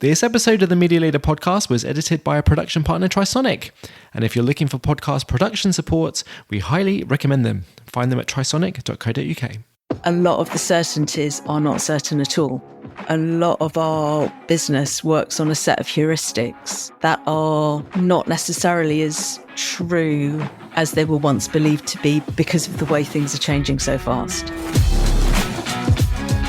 This episode of the Media Leader podcast was edited by our production partner Trisonic. And if you're looking for podcast production support, we highly recommend them. Find them at trisonic.co.uk. A lot of the certainties are not certain at all. A lot of our business works on a set of heuristics that are not necessarily as true as they were once believed to be because of the way things are changing so fast.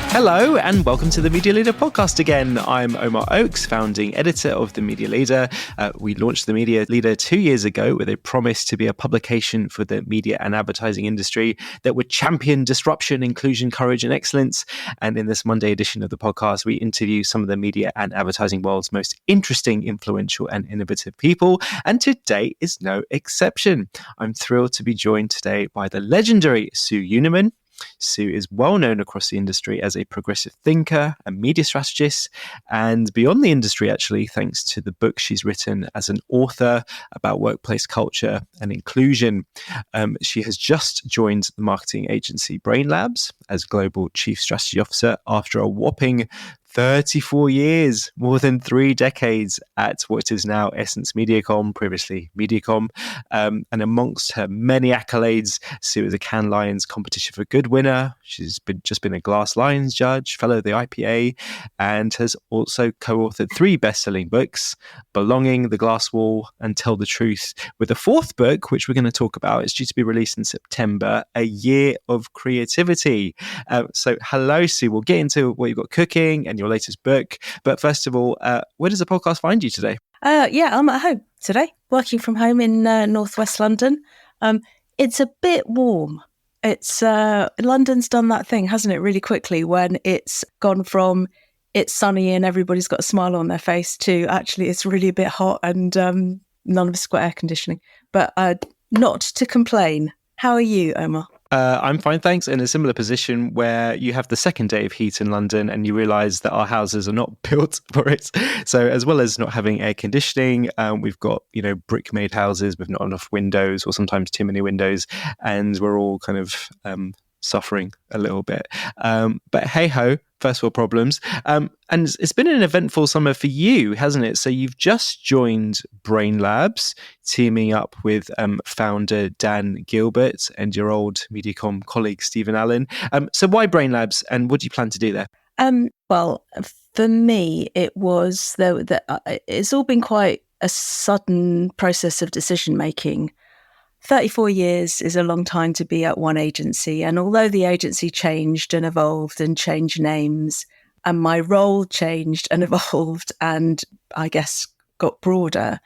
Hello and welcome to the Media Leader podcast again. I'm Omar Oakes, founding editor of the Media Leader. We launched the Media Leader 2 years ago with a promise to be a publication for the media and advertising industry that would champion disruption, inclusion, courage and excellence. And in this Monday edition of the podcast, we interview some of the media and advertising world's most interesting, influential and innovative people. And today is no exception. I'm thrilled to be joined today by the legendary Sue Unerman. Sue is well known across the industry as a progressive thinker, a media strategist, and beyond the industry, actually, thanks to the book she's written as an author about workplace culture and inclusion. She has just joined the marketing agency Brainlabs as Global Chief Strategy Officer after a whopping 34 years, more than 3 decades at what is now EssenceMediacom, previously Mediacom. And amongst her many accolades, Sue is a Cannes Lions Competition for Good winner. She's just been a Glass Lions judge, fellow of the IPA, and has also co-authored 3 best-selling books, Belonging, The Glass Wall, and Tell the Truth, with the 4th book, which we're going to talk about, is due to be released in September, A Year of Creativity. So hello, Sue. We'll get into what you've got cooking and your latest book. But first of all, where does the podcast find you today? I'm at home today, working from home in northwest London. It's a bit warm. It's London's done that thing, hasn't it, really quickly, when it's gone from it's sunny and everybody's got a smile on their face to actually it's really a bit hot and none of us got air conditioning. But not to complain. How are you, Omar? I'm fine, thanks. In a similar position where you have the second day of heat in London and you realise that our houses are not built for it. So as well as not having air conditioning, we've got, brick-made houses with not enough windows or sometimes too many windows. And we're all kind of suffering a little bit. But hey-ho, first world problems. And it's been an eventful summer for you, hasn't it? So you've just joined Brainlabs, teaming up with founder Dan Gilbert and your old Mediacom colleague, Stephen Allen. So why Brainlabs and what do you plan to do there? Well, for me, it was, it's all been quite a sudden process of decision-making. 34 years is a long time to be at one agency. And although the agency changed and evolved and changed names, and my role changed and evolved and I guess got broader,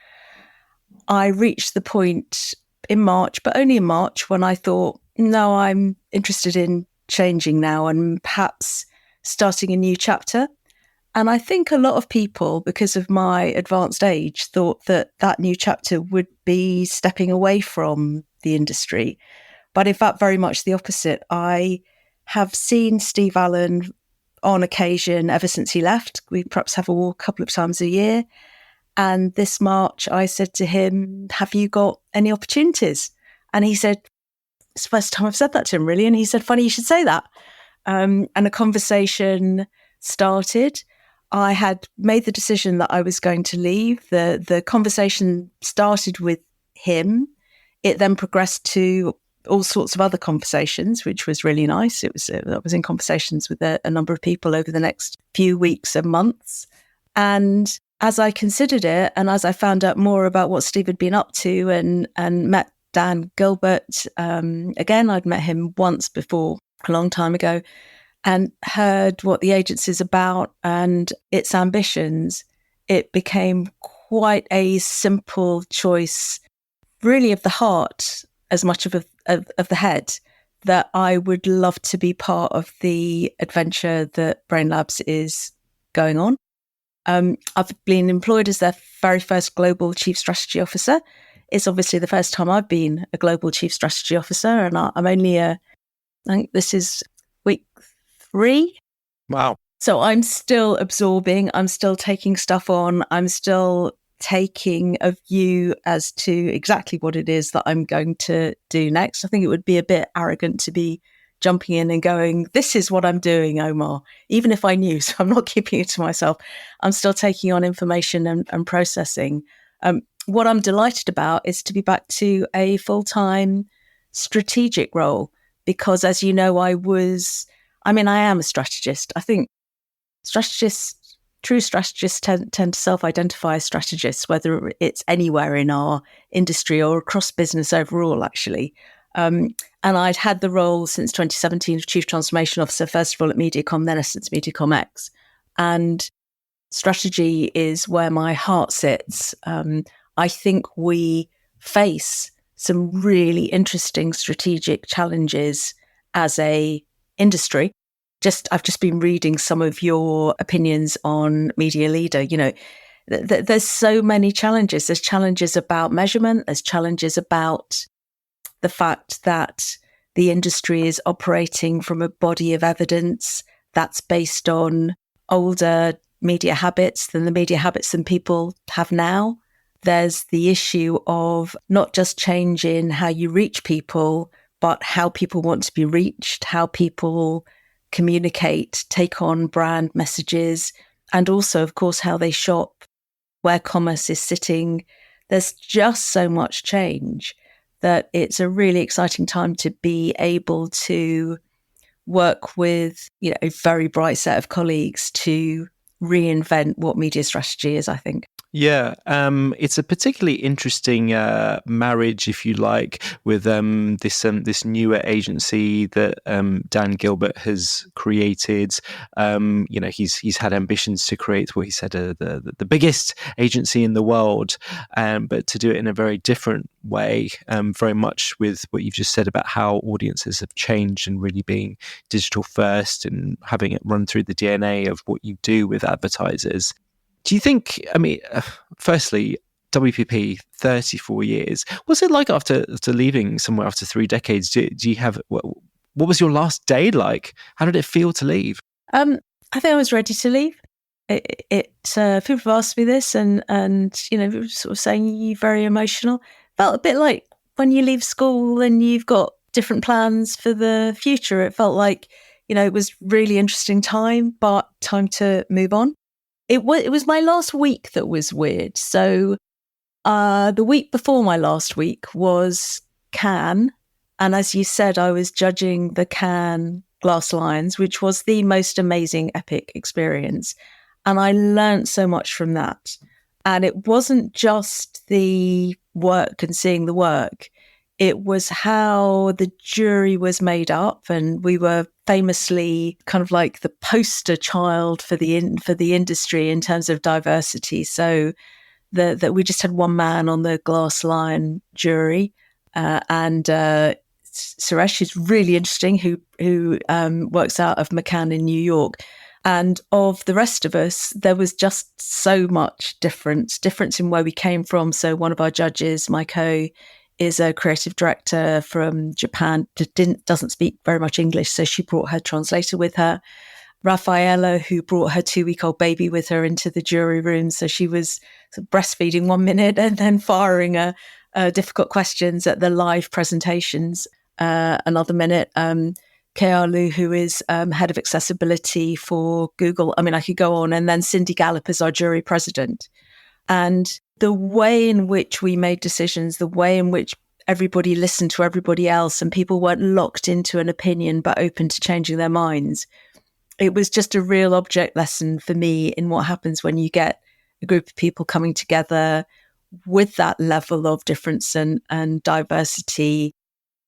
I reached the point in March, but only in March, when I thought, no, I'm interested in changing now and perhaps starting a new chapter. And I think a lot of people, because of my advanced age, thought that that new chapter would be stepping away from the industry. But in fact, very much the opposite. I have seen Steve Allen on occasion ever since he left. We perhaps have a walk a couple of times a year. And this March, I said to him, have you got any opportunities? And he said, it's the first time I've said that to him, really. And he said, funny you should say that. And a conversation started. I had made the decision that I was going to leave. The conversation started with him. It then progressed to all sorts of other conversations, which was really nice. I was in conversations with a number of people over the next few weeks and months. And as I considered it, and as I found out more about what Steve had been up to and met Dan Gilbert, again, I'd met him once before, a long time ago, and heard what the agency is about and its ambitions, it became quite a simple choice, really of the heart as much of the head, that I would love to be part of the adventure that Brainlabs is going on. I've been employed as their very first global chief strategy officer. It's obviously the first time I've been a global chief strategy officer, and I'm only I think this is week 3. Wow. So I'm still absorbing, I'm still taking stuff on, I'm still taking a view as to exactly what it is that I'm going to do next. I think it would be a bit arrogant to be jumping in and going, this is what I'm doing, Omar, even if I knew. So I'm not keeping it to myself. I'm still taking on information and processing. What I'm delighted about is to be back to a full-time strategic role, because as you know, I am a strategist. I think true strategists tend to self-identify as strategists, whether it's anywhere in our industry or across business overall, actually. And I'd had the role since 2017 of Chief Transformation Officer, first of all at Mediacom, then EssenceMediacom X. And strategy is where my heart sits. I think we face some really interesting strategic challenges as a industry. I've just been reading some of your opinions on Media Leader. There's so many challenges. There's challenges about measurement. There's challenges about the fact that the industry is operating from a body of evidence that's based on older media habits than people have now. There's the issue of not just change in how you reach people, but how people want to be reached, how people communicate, take on brand messages, and also, of course, how they shop, where commerce is sitting. There's just so much change that it's a really exciting time to be able to work with, a very bright set of colleagues to reinvent what media strategy is, I think. Yeah, it's a particularly interesting marriage, if you like, with this newer agency that Dan Gilbert has created. He's had ambitions to create what he said the biggest agency in the world, but to do it in a very different way, very much with what you've just said about how audiences have changed and really being digital first and having it run through the DNA of what you do with advertisers. Do you think, firstly, WPP, 34 years, what's it like after leaving somewhere after 3 decades? Do you have, what was your last day like? How did it feel to leave? I think I was ready to leave. People have asked me this and sort of saying you're very emotional. Felt a bit like when you leave school and you've got different plans for the future. It felt like, it was really interesting time, but time to move on. It was my last week that was weird. So the week before my last week was Cannes. And as you said, I was judging the Cannes Glass Lions, which was the most amazing, epic experience. And I learned so much from that. And it wasn't just the work and seeing the work. It was how the jury was made up, and we were famously kind of like the poster child for the industry in terms of diversity. So that we just had one man on the Glass Lion jury, and Suresh is really interesting, who works out of McCann in New York. And of the rest of us, there was just so much difference in where we came from. So one of our judges, my is a creative director from Japan, doesn't speak very much English, so she brought her translator with her. Rafaela, who brought her 2-week-old baby with her into the jury room, so she was sort of breastfeeding 1 minute and then firing difficult questions at the live presentations another minute. Kealu, who is head of accessibility for Google. I could go on. And then Cindy Gallop as our jury president. And the way in which we made decisions, the way in which everybody listened to everybody else and people weren't locked into an opinion but open to changing their minds. It was just a real object lesson for me in what happens when you get a group of people coming together with that level of difference and diversity,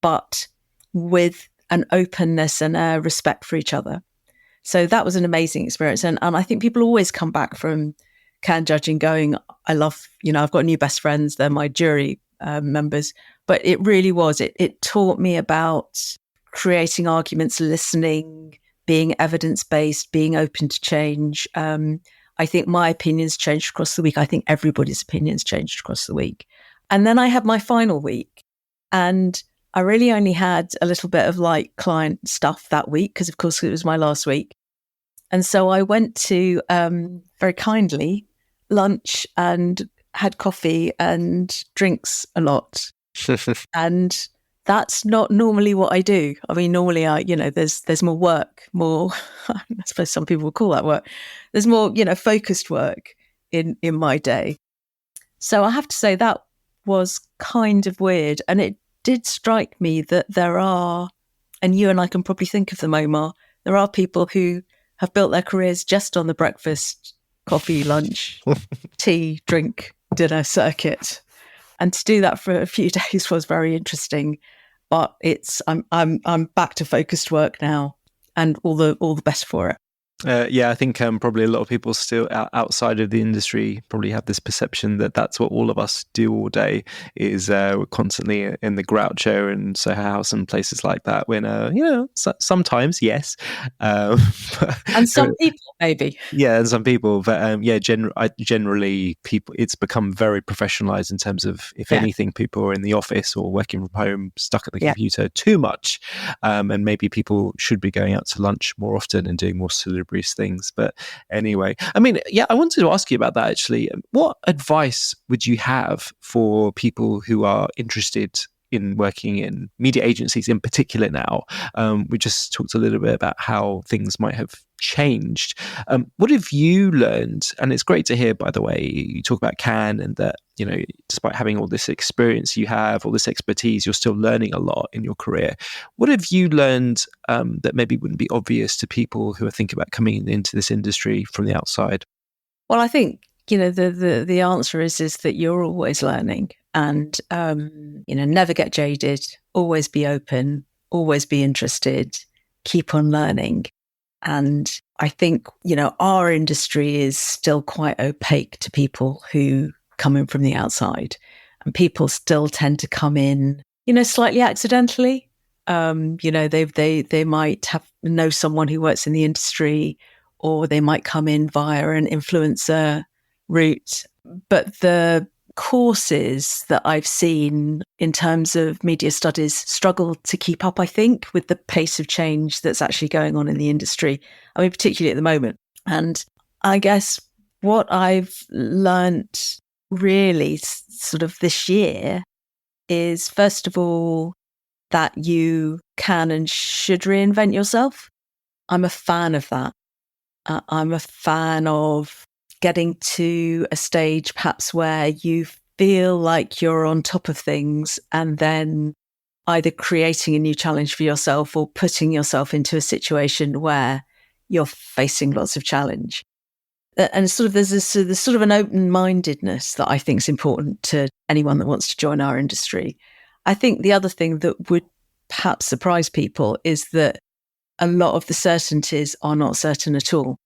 but with an openness and a respect for each other. So that was an amazing experience. And I think people always come back from Cannes judging going, I love, I've got new best friends. They're my jury members. But it really was. It taught me about creating arguments, listening, being evidence-based, being open to change. I think my opinions changed across the week. I think everybody's opinions changed across the week. And then I had my final week. And I really only had a little bit of like client stuff that week because, of course, it was my last week. And so I went to, very kindly, lunch and had coffee and drinks a lot. And that's not normally what I do. I mean, normally there's more work, more, I suppose some people would call that work. There's more, focused work in my day. So I have to say that was kind of weird. And it did strike me that there are, and you and I can probably think of them, Omar, there are people who have built their careers just on the breakfast, coffee, lunch, tea, drink, dinner circuit. And to do that for a few days was very interesting. But I'm back to focused work now, and all the best for it. I think probably a lot of people still outside of the industry probably have this perception that that's what all of us do all day, is we're constantly in the Groucho and Soho House and places like that, when, sometimes, yes. And some people, maybe. Yeah, and some people, but generally people, it's become very professionalized in terms of, if anything, people are in the office or working from home, stuck at the computer too much, and maybe people should be going out to lunch more often and doing more salubrious things. But anyway, I mean, I wanted to ask you about that actually. What advice would you have for people who are interested in working in media agencies in particular now? We just talked a little bit about how things might have changed. What have you learned? And it's great to hear, by the way, you talk about Cannes, and that, despite having all this experience you have, all this expertise, you're still learning a lot in your career. What have you learned that maybe wouldn't be obvious to people who are thinking about coming into this industry from the outside? Well, I think, the answer is that you're always learning, and, never get jaded, always be open, always be interested, keep on learning. And I think, our industry is still quite opaque to people who come in from the outside, and people still tend to come in, slightly accidentally. They might know someone who works in the industry, or they might come in via an influencer route. But the courses that I've seen in terms of media studies struggle to keep up, I think, with the pace of change that's actually going on in the industry. I mean, particularly at the moment. And I guess what I've learnt really sort of this year is, first of all, that you can and should reinvent yourself. I'm a fan of that. I'm a fan of getting to a stage perhaps where you feel like you're on top of things, and then either creating a new challenge for yourself or putting yourself into a situation where you're facing lots of challenge. And there's sort of an open-mindedness that I think is important to anyone that wants to join our industry. I think the other thing that would perhaps surprise people is that a lot of the certainties are not certain at all,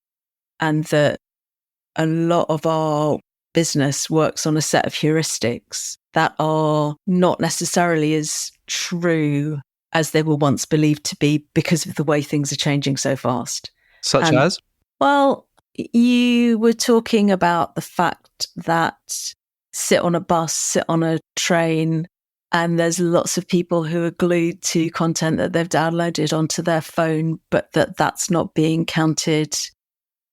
and that a lot of our business works on a set of heuristics that are not necessarily as true as they were once believed to be, because of the way things are changing so fast. Such as? Well, you were talking about the fact that sit on a bus, sit on a train, and there's lots of people who are glued to content that they've downloaded onto their phone, but that's not being counted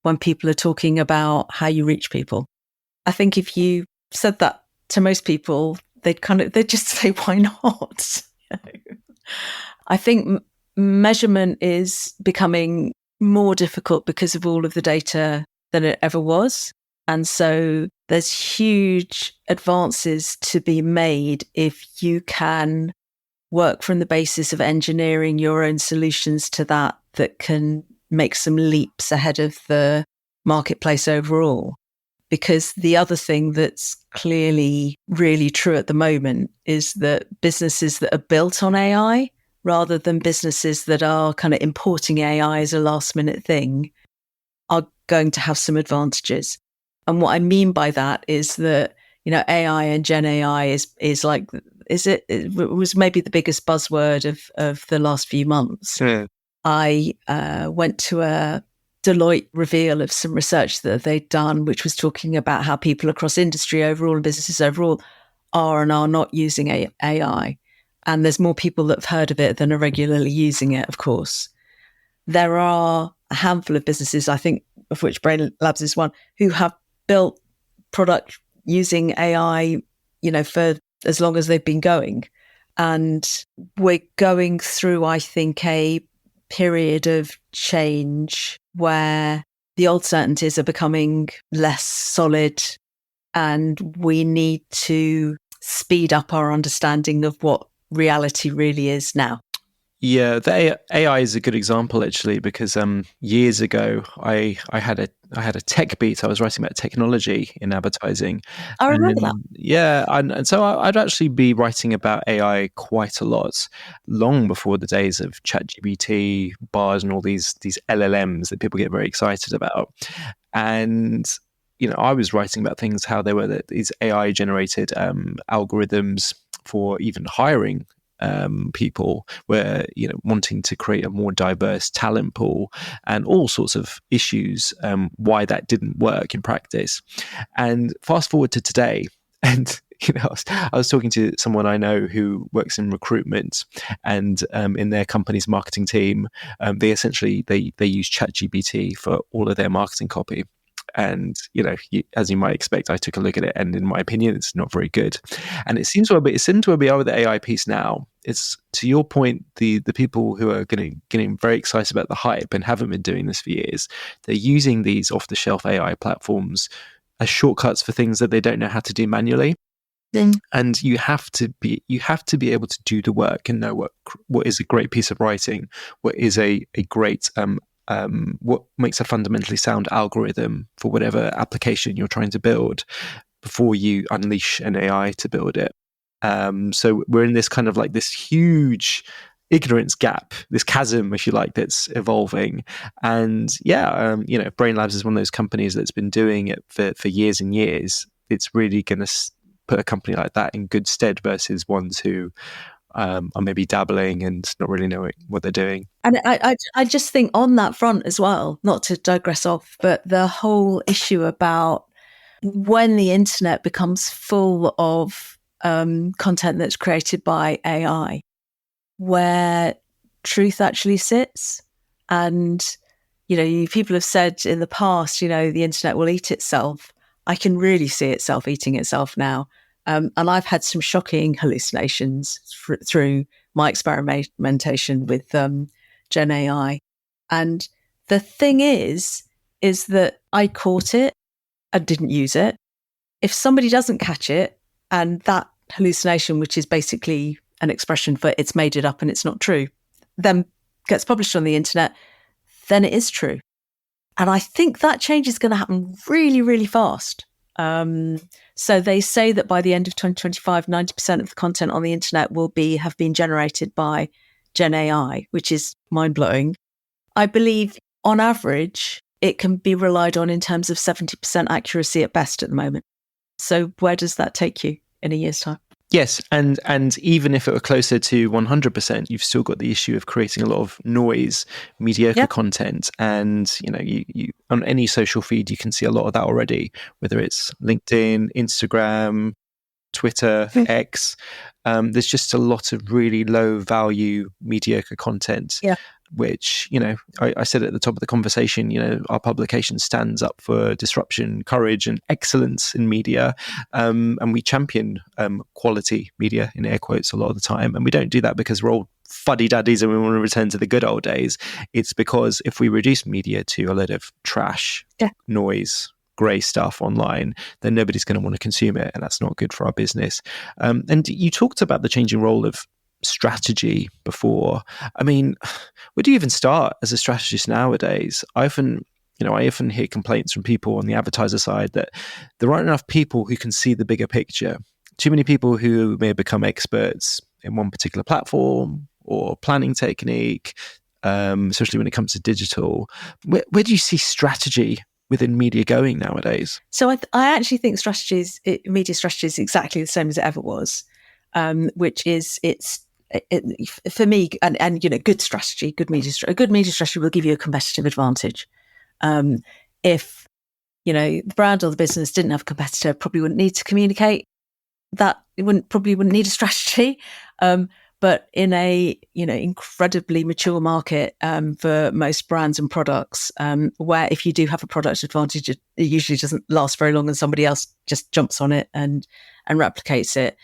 when people are talking about how you reach people. I think if you said that to most people, they'd just say, why not? I think measurement is becoming more difficult because of all of the data than it ever was. And so there's huge advances to be made if you can work from the basis of engineering your own solutions to that can make some leaps ahead of the marketplace overall. Because the other thing that's clearly really true at the moment is that businesses that are built on AI, rather than businesses that are kind of importing AI as a last minute thing, are going to have some advantages. And what I mean by that is that, AI and Gen AI it was maybe the biggest buzzword of the last few months. Yeah. I went to a Deloitte reveal of some research that they'd done, which was talking about how people across industry overall and businesses overall are and are not using AI. And there's more people that have heard of it than are regularly using it, of course. There are a handful of businesses, I think, of which Brainlabs is one, who have built product using AI, for as long as they've been going. And we're going through, I think, a period of change where the old certainties are becoming less solid, and we need to speed up our understanding of what reality really is now. Yeah, the AI is a good example actually, because years ago I had a tech beat. I was writing about technology in advertising, I remember that. and yeah, and so I'd actually be writing about AI quite a lot, long before the days of ChatGPT, bars, and all these LLMs that people get very excited about. And I was writing about things, how there were these AI generated algorithms for even hiring people, where wanting to create a more diverse talent pool, and all sorts of issues, why that didn't work in practice. And fast forward to today, and I was talking to someone I know who works in recruitment, and in their company's marketing team, they essentially they use ChatGPT for all of their marketing copy. And as you might expect, I took a look at it, and in my opinion, it's not very good. And it seems to where we are with the AI piece now. It's, to your point, the people who are getting very excited about the hype and haven't been doing this for years. They're using these off the shelf AI platforms as shortcuts for things that they don't know how to do manually. And you have to be able to do the work and know what is a great piece of writing, what is a great what makes a fundamentally sound algorithm for whatever application you're trying to build, before you unleash an AI to build it. So we're in this kind of like this huge ignorance gap, this chasm, if you like, that's evolving. And Brainlabs is one of those companies that's been doing it for years and years. It's really going to put a company like that in good stead versus ones who are maybe dabbling and not really knowing what they're doing. And I just think on that front as well, not to digress off, but the whole issue about when the internet becomes full of content that's created by AI, where truth actually sits. And, people have said in the past, the internet will eat itself. I can really see itself eating itself now. And I've had some shocking hallucinations through my experimentation with Gen AI. And the thing is that I caught it and didn't use it. If somebody doesn't catch it, and that hallucination, which is basically an expression for it's made it up and it's not true, then gets published on the internet, then it is true. And I think that change is going to happen really, really fast. So they say that by the end of 2025, 90% of the content on the internet have been generated by Gen AI, which is mind-blowing. I believe on average, it can be relied on in terms of 70% accuracy at best at the moment. So where does that take you in a year's time? Yes, and even if it were closer to 100%, you've still got the issue of creating a lot of noise, mediocre content, and you on any social feed you can see a lot of that already. Whether it's LinkedIn, Instagram, Twitter, X, there's just a lot of really low value, mediocre content. Yeah. Which, I said at the top of the conversation, our publication stands up for disruption, courage, and excellence in media. And we champion quality media, in air quotes, a lot of the time. And we don't do that because we're all fuddy-duddies and we want to return to the good old days. It's because if we reduce media to a lot of trash, noise, grey stuff online, then nobody's going to want to consume it. And that's not good for our business. And you talked about the changing role of strategy before. I mean, where do you even start as a strategist nowadays? I often hear complaints from people on the advertiser side that there aren't enough people who can see the bigger picture. Too many people who may become experts in one particular platform or planning technique, especially when it comes to digital. Where do you see strategy within media going nowadays? So I actually think media strategy is exactly the same as it ever was, which is for me, and good strategy, a good media strategy will give you a competitive advantage. If the brand or the business didn't have a competitor, probably wouldn't need to communicate that. It probably wouldn't need a strategy. But in a incredibly mature market for most brands and products, where if you do have a product advantage, it usually doesn't last very long, and somebody else just jumps on it and replicates it.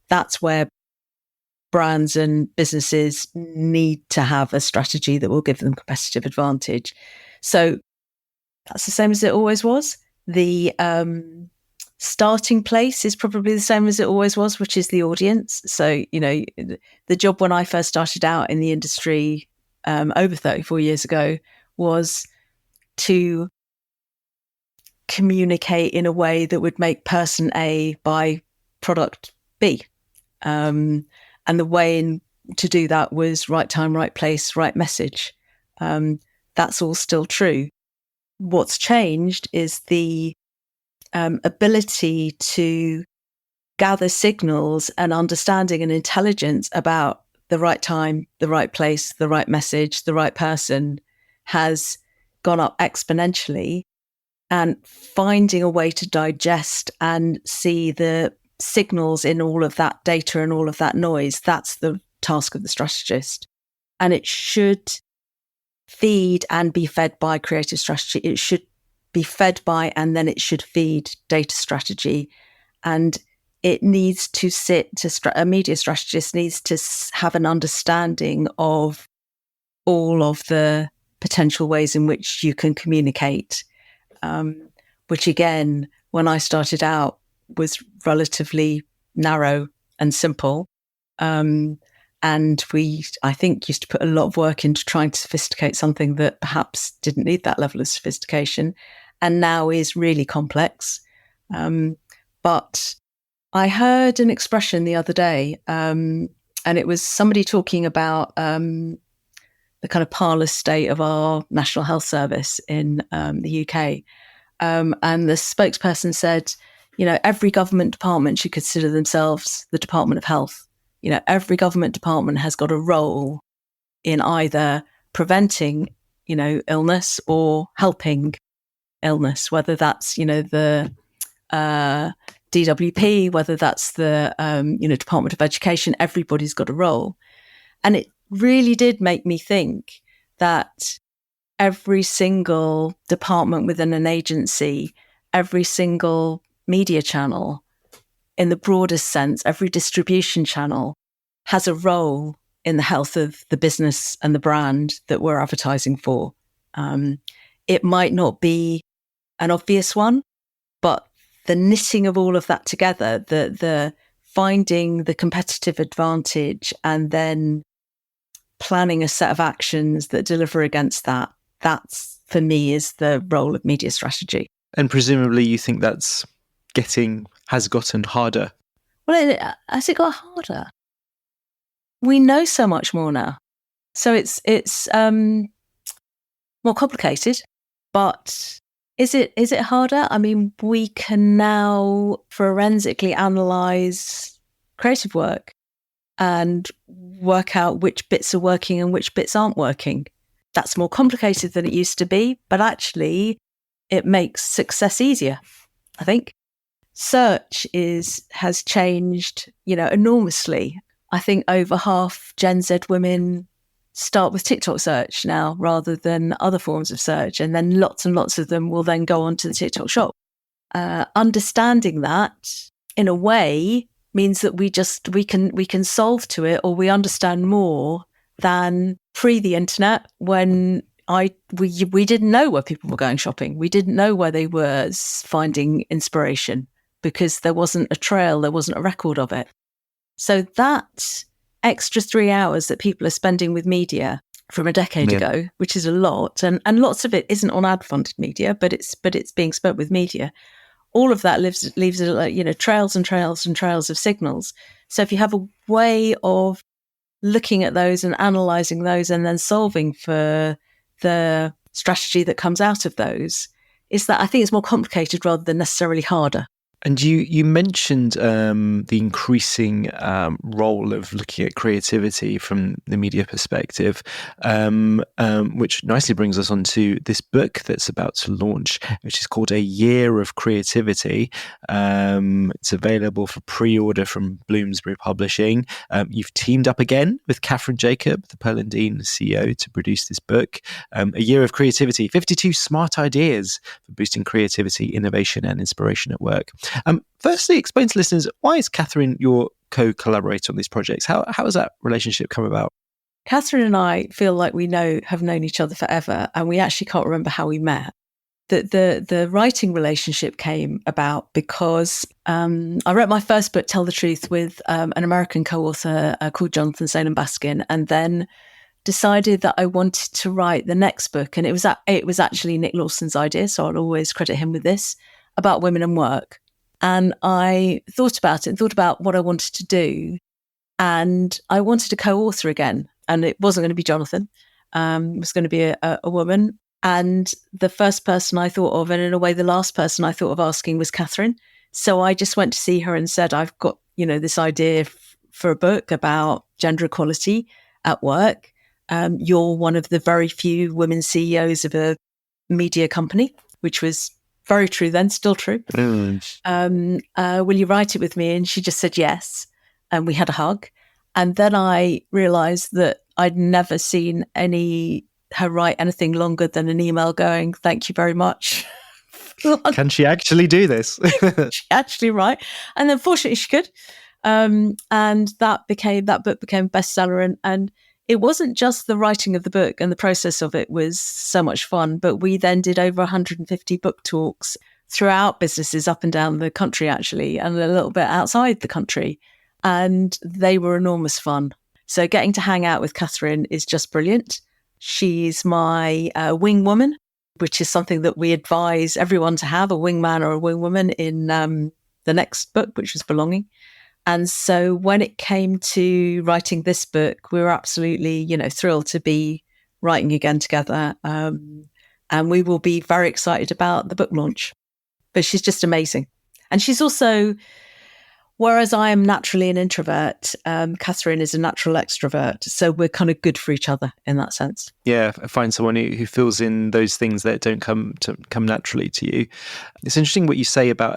That's where brands and businesses need to have a strategy that will give them competitive advantage. So that's the same as it always was. The starting place is probably the same as it always was, which is the audience. So, the job when I first started out in the industry over 34 years ago was to communicate in a way that would make person A buy product B. And the way to do that was right time, right place, right message. That's all still true. What's changed is the ability to gather signals and understanding and intelligence about the right time, the right place, the right message, the right person has gone up exponentially. And finding a way to digest and see the signals in all of that data and all of that noise, that's the task of the strategist. And it should feed and be fed by creative strategy. It should be fed by, and then it should feed data strategy. And it needs to a media strategist needs to have an understanding of all of the potential ways in which you can communicate. Which again, when I started out, was relatively narrow and simple. And we, I think, used to put a lot of work into trying to sophisticate something that perhaps didn't need that level of sophistication and now is really complex. But I heard an expression the other day, and it was somebody talking about the kind of parlous state of our National Health Service in the UK. And the spokesperson said, every government department should consider themselves the Department of Health. Every government department has got a role in either preventing, illness or helping illness, whether that's, the DWP, whether that's the, Department of Education. Everybody's got a role. And it really did make me think that every single department within an agency, every single media channel, in the broadest sense, every distribution channel has a role in the health of the business and the brand that we're advertising for. It might not be an obvious one, but the knitting of all of that together, the finding the competitive advantage and then planning a set of actions that deliver against that, that's, for me, is the role of media strategy. And presumably you think that's has gotten harder. Well, has it got harder? We know so much more now. So it's more complicated, but is it harder? I mean, we can now forensically analyze creative work and work out which bits are working and which bits aren't working. That's more complicated than it used to be, but actually it makes success easier, I think. Search has changed, enormously. I think over half Gen Z women start with TikTok search now rather than other forms of search. And then lots and lots of them will then go on to the TikTok shop. Understanding that in a way means that we can solve to it, or we understand more than pre the internet, when we didn't know where people were going shopping. We didn't know where they were finding inspiration because there wasn't a trail, there wasn't a record of it. So that extra 3 hours that people are spending with media from a decade ago, which is a lot, and lots of it isn't on ad-funded media, but it's being spent with media. All of that leaves trails and trails and trails of signals. So if you have a way of looking at those and analysing those and then solving for the strategy that comes out of those, is that I think it's more complicated rather than necessarily harder. And you mentioned the increasing role of looking at creativity from the media perspective, which nicely brings us on to this book that's about to launch, which is called A Year of Creativity. It's available for pre-order from Bloomsbury Publishing. You've teamed up again with Catherine Jacob, the Pearl & Dean CEO, to produce this book. A Year of Creativity, 52 smart ideas for boosting creativity, innovation and inspiration at work. Firstly, explain to listeners, why is Catherine your co-collaborate on these projects. How has that relationship come about? Catherine and I feel like we have known each other forever, and we actually can't remember how we met. The writing relationship came about because I wrote my first book, Tell the Truth, with an American co-author called Jonathan Salem Baskin, and then decided that I wanted to write the next book. And it was actually Nick Lawson's idea, so I'll always credit him with this, about women and work. And I thought about it, thought about what I wanted to do. And I wanted a co-author again. And it wasn't going to be Jonathan. It was going to be a woman. And the first person I thought of, and in a way, the last person I thought of asking, was Catherine. So I just went to see her and said, I've got, this idea for a book about gender equality at work. You're one of the very few women CEOs of a media company, which was very true then, still true. Will you write it with me? And she just said yes. And we had a hug. And then I realized that I'd never seen her write anything longer than an email going, thank you very much. Can she actually do this? She actually write. And then fortunately she could. And that book became a bestseller. And it wasn't just the writing of the book, and the process of it was so much fun, but we then did over 150 book talks throughout businesses up and down the country, actually, and a little bit outside the country. And they were enormous fun. So getting to hang out with Catherine is just brilliant. She's my wing woman, which is something that we advise everyone to have, a wingman or a wingwoman, in the next book, which was Belonging. And so when it came to writing this book, we were absolutely, thrilled to be writing again together. And we will be very excited about the book launch. But she's just amazing. And she's also, whereas I am naturally an introvert, Catherine is a natural extrovert. So we're kind of good for each other in that sense. Yeah, find someone who fills in those things that don't come naturally to you. It's interesting what you say about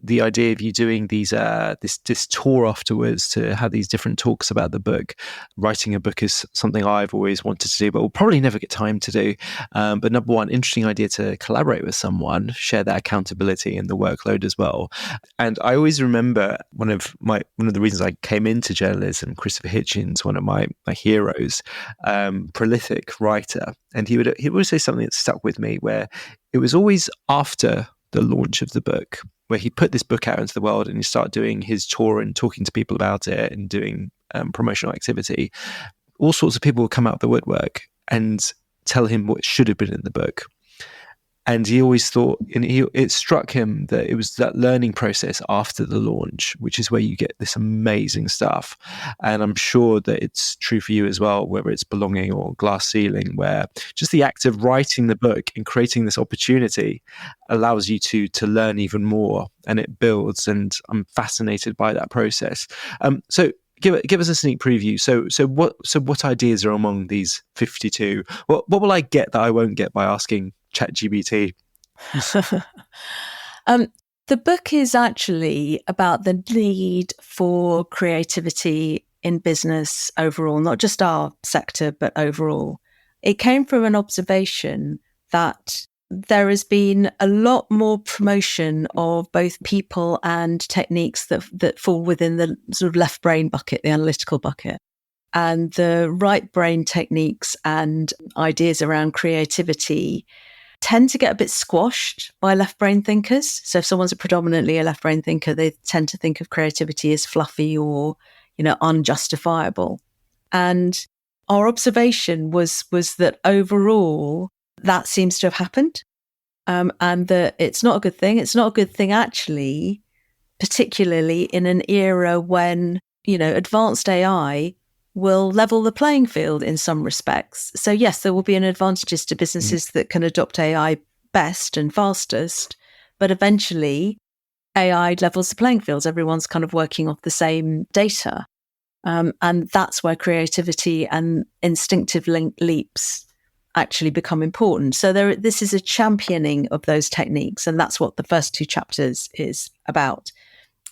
the idea of you doing these this tour afterwards to have these different talks about the book. Writing a book is something I've always wanted to do, but will probably never get time to do. But number one, interesting idea to collaborate with someone, share that accountability and the workload as well. And I always remember one of the reasons I came into journalism, Christopher Hitchens, one of my heroes, prolific writer, and he would always say something that stuck with me, where it was always after the launch of the book, where he put this book out into the world and he started doing his tour and talking to people about it and doing promotional activity. All sorts of people would come out of the woodwork and tell him what should have been in the book. And he always thought, and it struck him that it was that learning process after the launch, which is where you get this amazing stuff. And I'm sure that it's true for you as well, whether it's Belonging or Glass Ceiling, where just the act of writing the book and creating this opportunity allows you to learn even more, and it builds. And I'm fascinated by that process. So give us a sneak preview. So what ideas are among these 52? What will I get that I won't get by asking ChatGPT? The book is actually about the need for creativity in business overall, not just our sector, but overall. It came from an observation that there has been a lot more promotion of both people and techniques that fall within the sort of left brain bucket, the analytical bucket. And the right brain techniques and ideas around creativity tend to get a bit squashed by left brain thinkers. So if someone's predominantly a left brain thinker, they tend to think of creativity as fluffy or, unjustifiable. And our observation was that overall, that seems to have happened. And that it's not a good thing. It's not a good thing, actually, particularly in an era when, advanced AI will level the playing field in some respects. So yes, there will be an advantage to businesses that can adopt AI best and fastest, but eventually AI levels the playing fields. Everyone's kind of working off the same data. And that's where creativity and instinctive leaps actually become important. So this is a championing of those techniques, and that's what the first two chapters is about.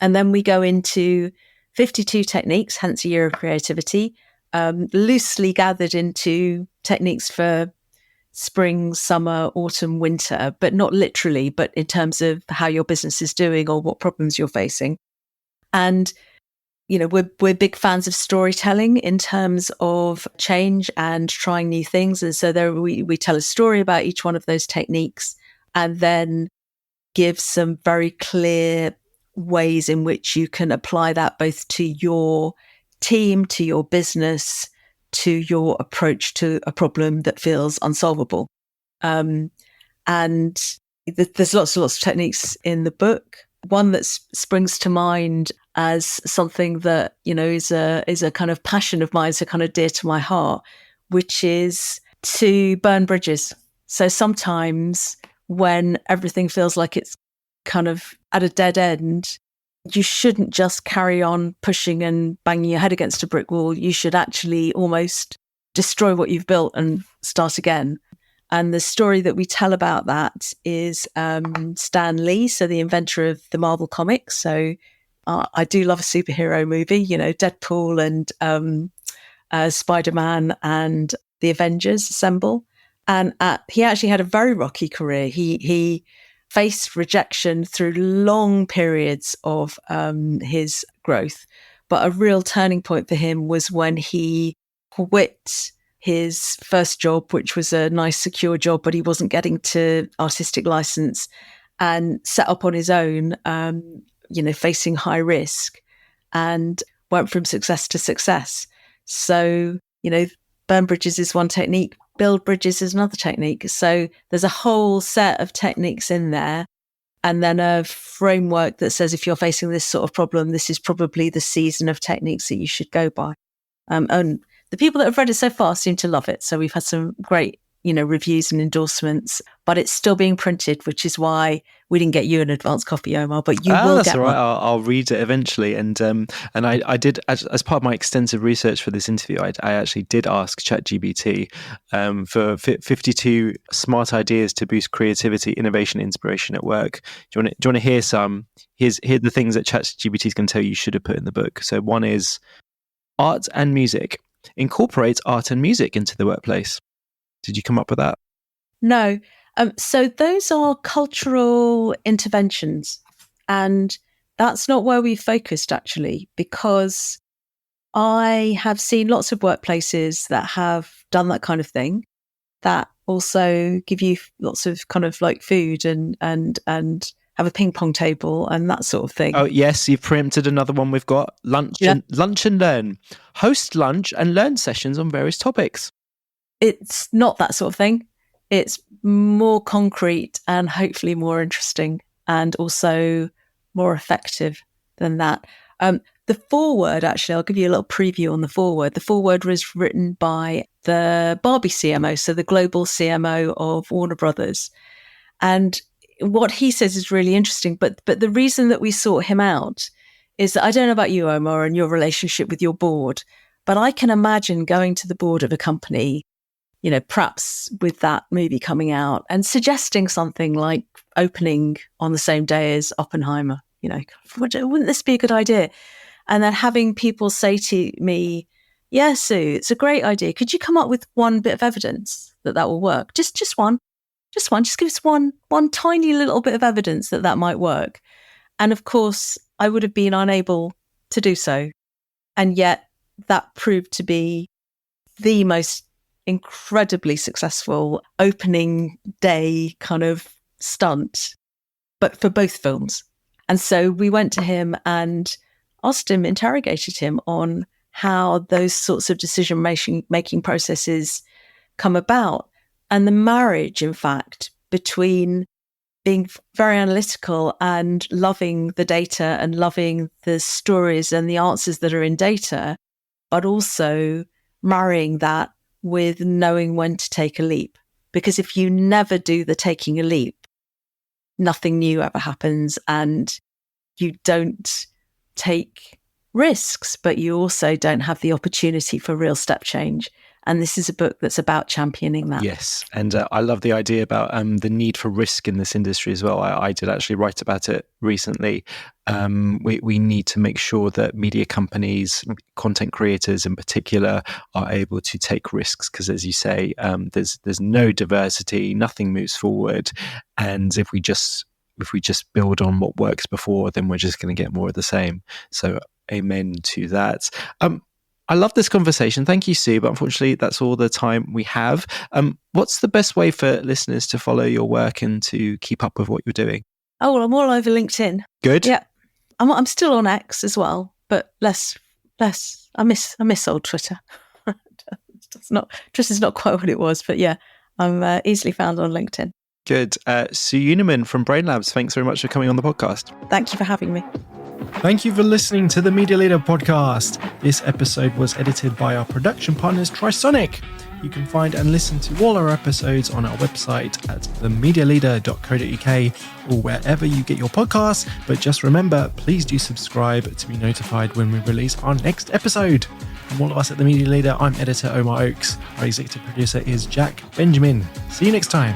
And then we go into 52 techniques, hence a year of creativity, loosely gathered into techniques for spring, summer, autumn, winter, but not literally, but in terms of how your business is doing or what problems you're facing. And we're big fans of storytelling in terms of change and trying new things. And so there we tell a story about each one of those techniques and then give some very clear ways in which you can apply that both to your team, to your business, to your approach to a problem that feels unsolvable. And there's lots and lots of techniques in the book. One that springs to mind as something that, is a kind of passion of mine, so kind of dear to my heart, which is to burn bridges. So sometimes when everything feels like it's kind of at a dead end, you shouldn't just carry on pushing and banging your head against a brick wall. You should actually almost destroy what you've built and start again. And the story that we tell about that is Stan Lee, so the inventor of the Marvel comics. So I do love a superhero movie, Deadpool and Spider-Man and the Avengers assemble. And he actually had a very rocky career. He faced rejection through long periods of his growth. But a real turning point for him was when he quit his first job, which was a nice, secure job, but he wasn't getting to artistic license, and set up on his own, facing high risk, and went from success to success. So, burn bridges is one technique, build bridges is another technique. So there's a whole set of techniques in there. And then a framework that says if you're facing this sort of problem, this is probably the season of techniques that you should go by. And the people that have read it so far seem to love it. So we've had some great, reviews and endorsements, but it's still being printed, which is why we didn't get you an advance copy, Omar, but you will that's get all right. one. I'll read it eventually. And I did, as part of my extensive research for this interview, I actually did ask ChatGPT for 52 smart ideas to boost creativity, innovation, inspiration at work. Do you want to hear some? Here are the things that ChatGPT is going to tell you should have put in the book. So one is art and music. Incorporate art and music into the workplace. Did you come up with that? No. So those are cultural interventions. And that's not where we focused, actually, because I have seen lots of workplaces that have done that kind of thing, that also give you lots of kind of like food and have a ping pong table and that sort of thing. Oh, yes, you've preempted another one we've got. Lunch and learn. Host lunch and learn sessions on various topics. It's not that sort of thing. It's more concrete and hopefully more interesting and also more effective than that. The foreword, actually, I'll give you a little preview on the foreword. The foreword was written by the Barbie CMO, so the global CMO of Warner Brothers. And what he says is really interesting. But the reason that we sought him out is that I don't know about you, Omar, and your relationship with your board, but I can imagine going to the board of a company, perhaps with that movie coming out and suggesting something like opening on the same day as Oppenheimer, wouldn't this be a good idea? And then having people say to me, yeah, Sue, it's a great idea. Could you come up with one bit of evidence that will work? Just one, just give us one tiny little bit of evidence that might work. And of course, I would have been unable to do so. And yet that proved to be the most incredibly successful opening day kind of stunt, but for both films. And so we went to him and asked him, interrogated him on how those sorts of decision making processes come about. And the marriage, in fact, between being very analytical and loving the data and loving the stories and the answers that are in data, but also marrying that with knowing when to take a leap. Because if you never do the taking a leap, nothing new ever happens, and you don't take risks, but you also don't have the opportunity for real step change. And this is a book that's about championing that. Yes. And I love the idea about the need for risk in this industry as well. I did actually write about it recently. We need to make sure that media companies, content creators in particular, are able to take risks because, as you say, there's no diversity, nothing moves forward. And if we just build on what works before, then we're just going to get more of the same. So amen to that. I love this conversation. Thank you, Sue. But unfortunately, that's all the time we have. What's the best way for listeners to follow your work and to keep up with what you're doing? Oh, well, I'm all over LinkedIn. Good. Yeah. I'm still on X as well, but less. I miss old Twitter. Twitter's not quite what it was, but yeah, I'm easily found on LinkedIn. Good. Sue Unerman from Brainlabs, thanks very much for coming on the podcast. Thank you for having me. Thank you for listening to the Media Leader podcast. This episode was edited by our production partners, Trisonic. You can find and listen to all our episodes on our website at themedialeader.co.uk or wherever you get your podcasts. But just remember, please do subscribe to be notified when we release our next episode. From all of us at The Media Leader, I'm editor Omar Oakes. Our executive producer is Jack Benjamin. See you next time.